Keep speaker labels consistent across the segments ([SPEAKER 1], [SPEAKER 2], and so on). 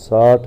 [SPEAKER 1] 60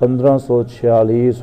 [SPEAKER 1] 1546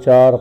[SPEAKER 1] 4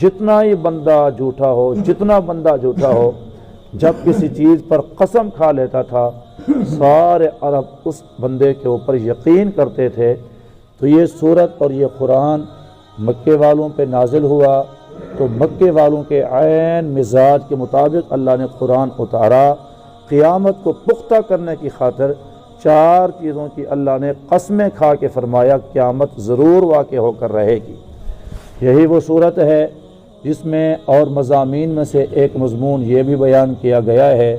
[SPEAKER 1] جتنا ہی بندہ جھوٹا ہو، جتنا بندہ جھوٹا ہو، جب کسی چیز پر قسم کھا لیتا تھا سارے عرب اس بندے کے اوپر یقین کرتے تھے۔ تو یہ سورت اور یہ قرآن مکے والوں پہ نازل ہوا، تو مکے والوں کے عین مزاج کے مطابق اللہ نے قرآن اتارا۔ قیامت کو پختہ کرنے کی خاطر 4 چیزوں کی اللہ نے قسمیں کھا کے فرمایا قیامت ضرور واقع ہو کر رہے گی۔ یہی وہ صورت ہے جس میں اور مضامین میں سے ایک مضمون یہ بھی بیان کیا گیا ہے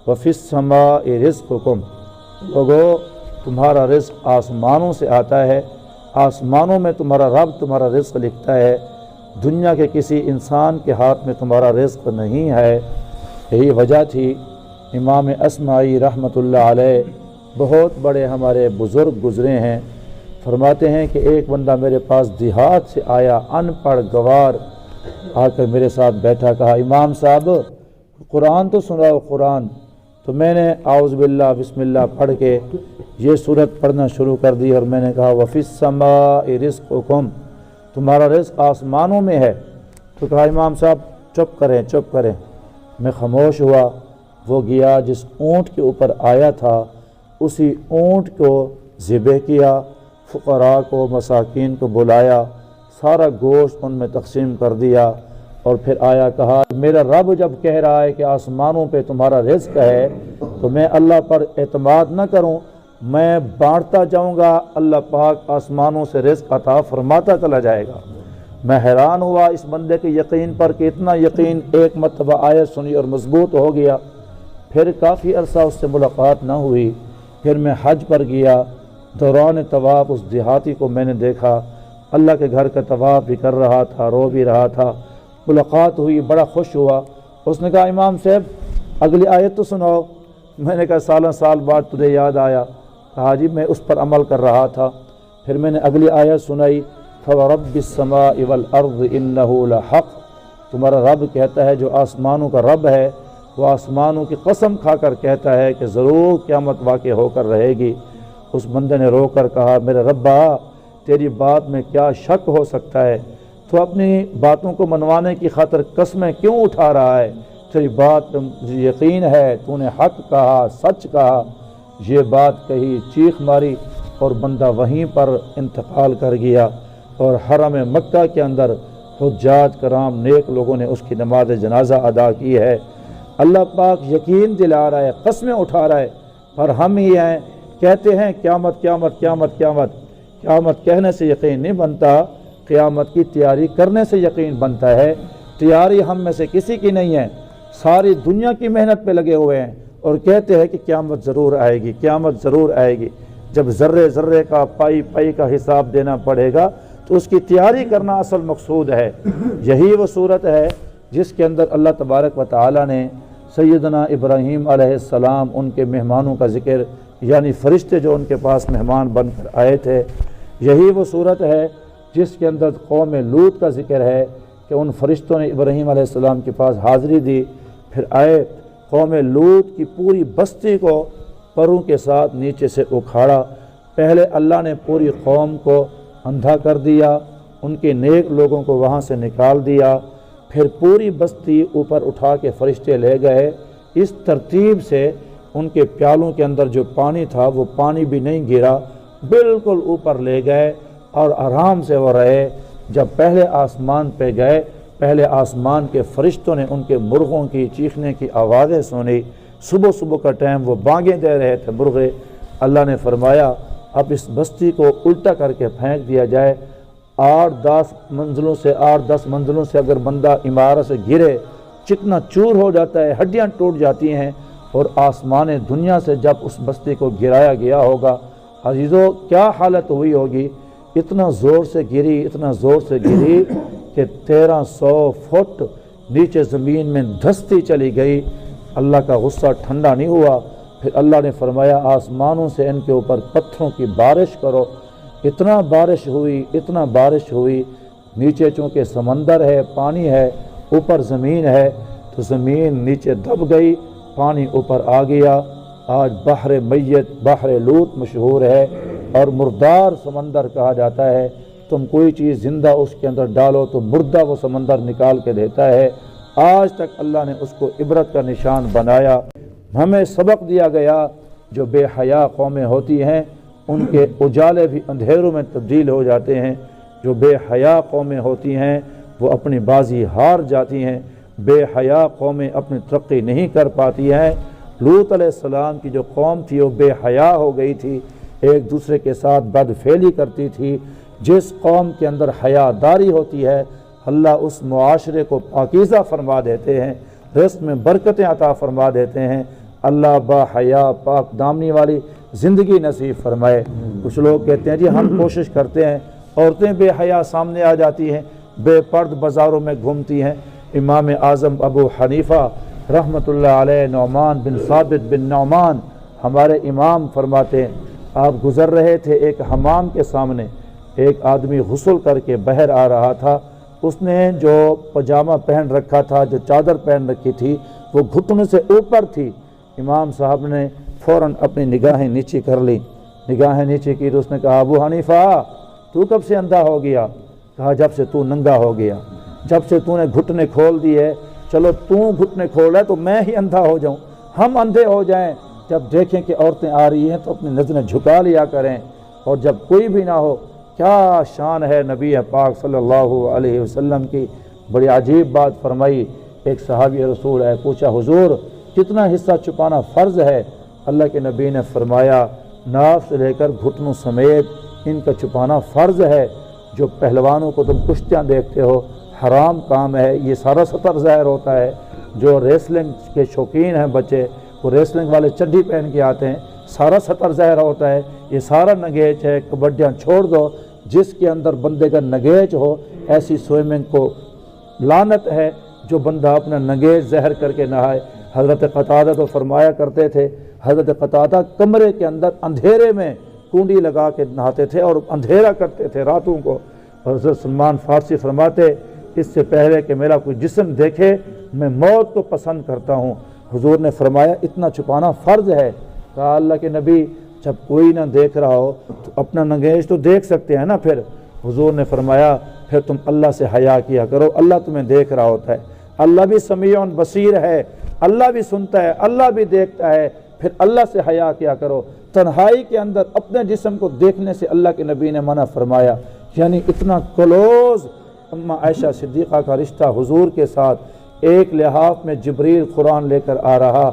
[SPEAKER 1] وَفِي السَّمَاءِ رِزْقُكُمْ، لوگو تمہارا رزق آسمانوں سے آتا ہے، آسمانوں میں تمہارا رب تمہارا رزق لکھتا ہے، دنیا کے کسی انسان کے ہاتھ میں تمہارا رزق نہیں ہے۔ یہی وجہ تھی امام اصمعی رحمۃ اللہ علیہ، بہت بڑے ہمارے بزرگ گزرے ہیں، فرماتے ہیں کہ ایک بندہ میرے پاس دیہات سے آیا، ان پڑھ گوار، آ کر میرے ساتھ بیٹھا، کہا امام صاحب قرآن تو سناؤ قرآن۔ تو میں نے اعوذ باللہ بسم اللہ پڑھ کے یہ صورت پڑھنا شروع کر دی، اور میں نے کہا وَفِي السَّمَاءِ رِزْقُكُمْ، تمہارا رزق آسمانوں میں ہے۔ تو کہا امام صاحب چپ کریں چپ کریں۔ میں خاموش ہوا۔ وہ گیا جس اونٹ کے اوپر آیا تھا اسی اونٹ کو ذبح کیا، فقراء کو مساکین کو بلایا، سارا گوشت ان میں تقسیم کر دیا، اور پھر آیا کہا میرا رب جب کہہ رہا ہے کہ آسمانوں پہ تمہارا رزق ہے تو میں اللہ پر اعتماد نہ کروں، میں بانٹتا جاؤں گا، اللہ پاک آسمانوں سے رزق عطا فرماتا چلا جائے گا۔ میں حیران ہوا اس بندے کے یقین پر کہ اتنا یقین، ایک مرتبہ آیت سنی اور مضبوط ہو گیا۔ پھر کافی عرصہ اس سے ملاقات نہ ہوئی۔ پھر میں حج پر گیا، دوران طواف اس دیہاتی کو میں نے دیکھا، اللہ کے گھر کا طواف بھی کر رہا تھا، رو بھی رہا تھا۔ ملاقات ہوئی، بڑا خوش ہوا۔ اس نے کہا امام صاحب اگلی آیت تو سناؤ۔ میں نے کہا سالہ سال بعد تجھے یاد آیا؟ کہا جی میں اس پر عمل کر رہا تھا۔ پھر میں نے اگلی آیت سنائی فَوَرَبِّ السَّمَاءِ وَالْأَرْضِ إِنَّهُ لَحَقٌّ، تمہارا رب کہتا ہے جو آسمانوں کا رب ہے، وہ آسمانوں کی قسم کھا کر کہتا ہے کہ ضرور قیامت واقع ہو کر رہے گی۔ اس بندے نے رو کر کہا میرے ربا تیری بات میں کیا شک ہو سکتا ہے، تو اپنی باتوں کو منوانے کی خاطر قسمیں کیوں اٹھا رہا ہے؟ تیری بات پہ مجھے یقین ہے، تو نے حق کہا، سچ کہا۔ یہ بات کہی، چیخ ماری، اور بندہ وہیں پر انتقال کر گیا۔ اور حرم مکہ کے اندر حجاج کرام نیک لوگوں نے اس کی نماز جنازہ ادا کی ہے۔ اللہ پاک یقین دلا رہا ہے، قسمیں اٹھا رہا ہے، پر ہم ہی ہیں کہتے ہیں قیامت قیامت قیامت قیامت۔ قیامت کہنے سے یقین نہیں بنتا، قیامت کی تیاری کرنے سے یقین بنتا ہے۔ تیاری ہم میں سے کسی کی نہیں ہے، ساری دنیا کی محنت پہ لگے ہوئے ہیں اور کہتے ہیں کہ قیامت ضرور آئے گی، قیامت ضرور آئے گی۔ جب ذرے ذرے کا پائی پائی کا حساب دینا پڑے گا تو اس کی تیاری کرنا اصل مقصود ہے۔ یہی وہ صورت ہے جس کے اندر اللہ تبارک و تعالی نے سیدنا ابراہیم علیہ السلام ان کے مہمانوں کا ذکر، یعنی فرشتے جو ان کے پاس مہمان بن کر آئے تھے، یہی وہ صورت ہے جس کے اندر قوم لوط کا ذکر ہے کہ ان فرشتوں نے ابراہیم علیہ السلام کے پاس حاضری دی، پھر آئے قوم لوط کی پوری بستی کو پروں کے ساتھ نیچے سے اکھاڑا۔ پہلے اللہ نے پوری قوم کو اندھا کر دیا، ان کے نیک لوگوں کو وہاں سے نکال دیا، پھر پوری بستی اوپر اٹھا کے فرشتے لے گئے۔ اس ترتیب سے ان کے پیالوں کے اندر جو پانی تھا وہ پانی بھی نہیں گرا، بالکل اوپر لے گئے اور آرام سے وہ رہے۔ جب پہلے آسمان پہ گئے، پہلے آسمان کے فرشتوں نے ان کے مرغوں کی چیخنے کی آوازیں سنی۔ صبح صبح کا ٹائم وہ بانگیں دے رہے تھے مرغے۔ اللہ نے فرمایا اب اس بستی کو الٹا کر کے پھینک دیا جائے۔ 8-10 منزلوں سے اگر بندہ عمارت سے گرے چکنا چور ہو جاتا ہے، ہڈیاں ٹوٹ جاتی ہیں، اور آسمان دنیا سے جب اس بستی کو گرایا گیا ہوگا، عزیزو کیا حالت ہوئی ہوگی؟ اتنا زور سے گری، اتنا زور سے گری کہ 1300 فٹ نیچے زمین میں دھستی چلی گئی۔ اللہ کا غصہ ٹھنڈا نہیں ہوا، پھر اللہ نے فرمایا آسمانوں سے ان کے اوپر پتھروں کی بارش کرو۔ اتنا بارش ہوئی، نیچے چونکہ سمندر ہے، پانی ہے، اوپر زمین ہے، تو زمین نیچے دب گئی، پانی اوپر آ گیا۔ آج بحر میت، بحر لوط مشہور ہے، اور مردار سمندر کہا جاتا ہے۔ تم کوئی چیز زندہ اس کے اندر ڈالو تو مردہ وہ سمندر نکال کے دیتا ہے۔ آج تک اللہ نے اس کو عبرت کا نشان بنایا۔ ہمیں سبق دیا گیا جو بے حیا قومیں ہوتی ہیں ان کے اجالے بھی اندھیروں میں تبدیل ہو جاتے ہیں۔ جو بے حیا قومیں ہوتی ہیں وہ اپنی بازی ہار جاتی ہیں۔ بے حیا قومیں اپنی ترقی نہیں کر پاتی ہیں۔ لوط علیہ السلام کی جو قوم تھی وہ بے حیا ہو گئی تھی، ایک دوسرے کے ساتھ بد فعلی کرتی تھی۔ جس قوم کے اندر حیا داری ہوتی ہے اللہ اس معاشرے کو پاکیزہ فرما دیتے ہیں، رزق میں برکتیں عطا فرما دیتے ہیں۔ اللہ با حیا پاک دامنی والی زندگی نصیب فرمائے۔ کچھ لوگ کہتے ہیں جی ہم کوشش کرتے ہیں، عورتیں بے حیا سامنے آ جاتی ہیں، بے پرد بازاروں میں گھومتی ہیں۔ امام اعظم ابو حنیفہ رحمۃ اللہ علیہ، نعمان بن ثابت بن نعمان ہمارے امام فرماتے ہیں آپ گزر رہے تھے ایک حمام کے سامنے، ایک آدمی غسل کر کے باہر آ رہا تھا، اس نے جو پجامہ پہن رکھا تھا، جو چادر پہن رکھی تھی وہ گھٹنے سے اوپر تھی۔ امام صاحب نے فوراً اپنی نگاہیں نیچے کر لی، نگاہیں نیچے کی تو اس نے کہا ابو حنیفہ تو کب سے اندھا ہو گیا؟ کہا جب سے تو ننگا ہو گیا، جب سے تو نے گھٹنے کھول دیے، چلو تو گھٹنے کھول ہے تو میں ہی اندھا ہو جاؤں، ہم اندھے ہو جائیں، جب دیکھیں کہ عورتیں آ رہی ہیں تو اپنی نظریں جھکا لیا کریں، اور جب کوئی بھی نہ ہو۔ کیا شان ہے نبی پاک صلی اللہ علیہ وسلم کی، بڑی عجیب بات فرمائی۔ ایک صحابی رسول ہے، پوچھا حضور کتنا حصہ چھپانا فرض ہے؟ اللہ کے نبی نے فرمایا ناف سے لے کر گھٹنوں سمیت ان کا چھپانا فرض ہے۔ جو پہلوانوں کو تم کشتیاں دیکھتے ہو حرام کام ہے، یہ سارا سطر ظاہر ہوتا ہے۔ جو ریسلنگ کے شوقین ہیں بچے، وہ ریسلنگ والے چڈی پہن کے آتے ہیں، سارا سطر ظاہر ہوتا ہے، یہ سارا نگیچ ہے۔ کبڈیاں چھوڑ دو، جس کے اندر بندے کا نگیچ ہو ایسی سوئمنگ کو لعنت ہے۔ جو بندہ اپنا نگیچ زہر کر کے نہائے، حضرت قتادہ تو فرمایا کرتے تھے، حضرت قتادہ کمرے کے اندر اندھیرے میں کنڈی لگا کے نہاتے تھے اور اندھیرا کرتے تھے راتوں کو۔ حضرت سلمان فارسی فرماتے اس سے پہلے کہ میرا کوئی جسم دیکھے میں موت کو پسند کرتا ہوں۔ حضور نے فرمایا اتنا چھپانا فرض ہے۔ کہا اللہ کے نبی جب کوئی نہ دیکھ رہا ہو تو اپنا نگیچ تو دیکھ سکتے ہیں نا پھر۔ حضور نے فرمایا پھر تم اللہ سے حیا کیا کرو، اللہ تمہیں دیکھ رہا ہوتا ہے، اللہ بھی سمیع بصیر ہے، اللہ بھی سنتا ہے، اللہ بھی دیکھتا ہے، پھر اللہ سے حیا کیا کرو۔ تنہائی کے اندر اپنے جسم کو دیکھنے سے اللہ کے نبی نے منع فرمایا۔ یعنی اتنا کلوز اما عائشہ صدیقہ کا رشتہ حضور کے ساتھ۔ ایک لحاف میں جبریل قرآن لے کر آ رہا،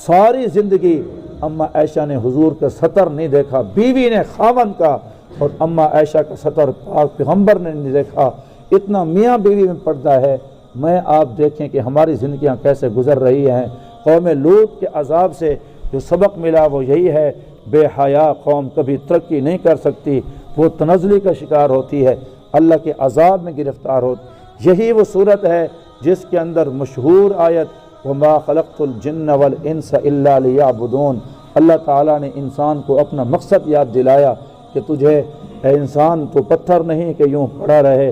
[SPEAKER 1] ساری زندگی اما عائشہ نے حضور کا سطر نہیں دیکھا، بیوی نے خاوند کا، اور اما عائشہ کا سطر پاک پیغمبر نے نہیں دیکھا۔ اتنا میاں بیوی میں پردہ ہے۔ میں آپ دیکھیں کہ ہماری زندگیاں کیسے گزر رہی ہیں۔ قوم لوط کے عذاب سے جو سبق ملا وہ یہی ہے، بے حیا قوم کبھی ترقی نہیں کر سکتی، وہ تنزلی کا شکار ہوتی ہے، اللہ کے عذاب میں گرفتار ہوتی۔ یہی وہ صورت ہے جس کے اندر مشہور آیت وَمَا خَلَقْتُ الْجِنَّ وَالْإِنسَ إِلَّا لِيَعْبُدُونَ، اللہ تعالیٰ نے انسان کو اپنا مقصد یاد دلایا کہ تجھے اے انسان تو پتھر نہیں کہ یوں پڑا رہے،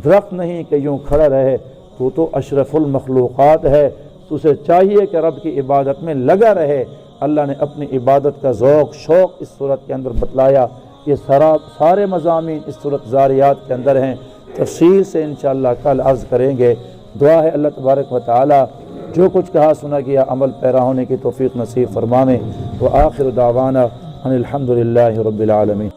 [SPEAKER 1] درخت نہیں کہ یوں کھڑا رہے، تو اشرف المخلوقات ہے، تو اسے چاہیے کہ رب کی عبادت میں لگا رہے۔ اللہ نے اپنی عبادت کا ذوق شوق اس صورت کے اندر بتلایا۔ یہ سارے مضامین اس صورت زاریات کے اندر ہیں، تفصیل سے انشاءاللہ کل عرض کریں گے۔ دعا ہے اللہ تبارک و تعالی جو کچھ کہا سنا گیا عمل پیرا ہونے کی توفیق نصیب فرمائے۔ وآخر دعوانا ان الحمد للہ رب العالمین۔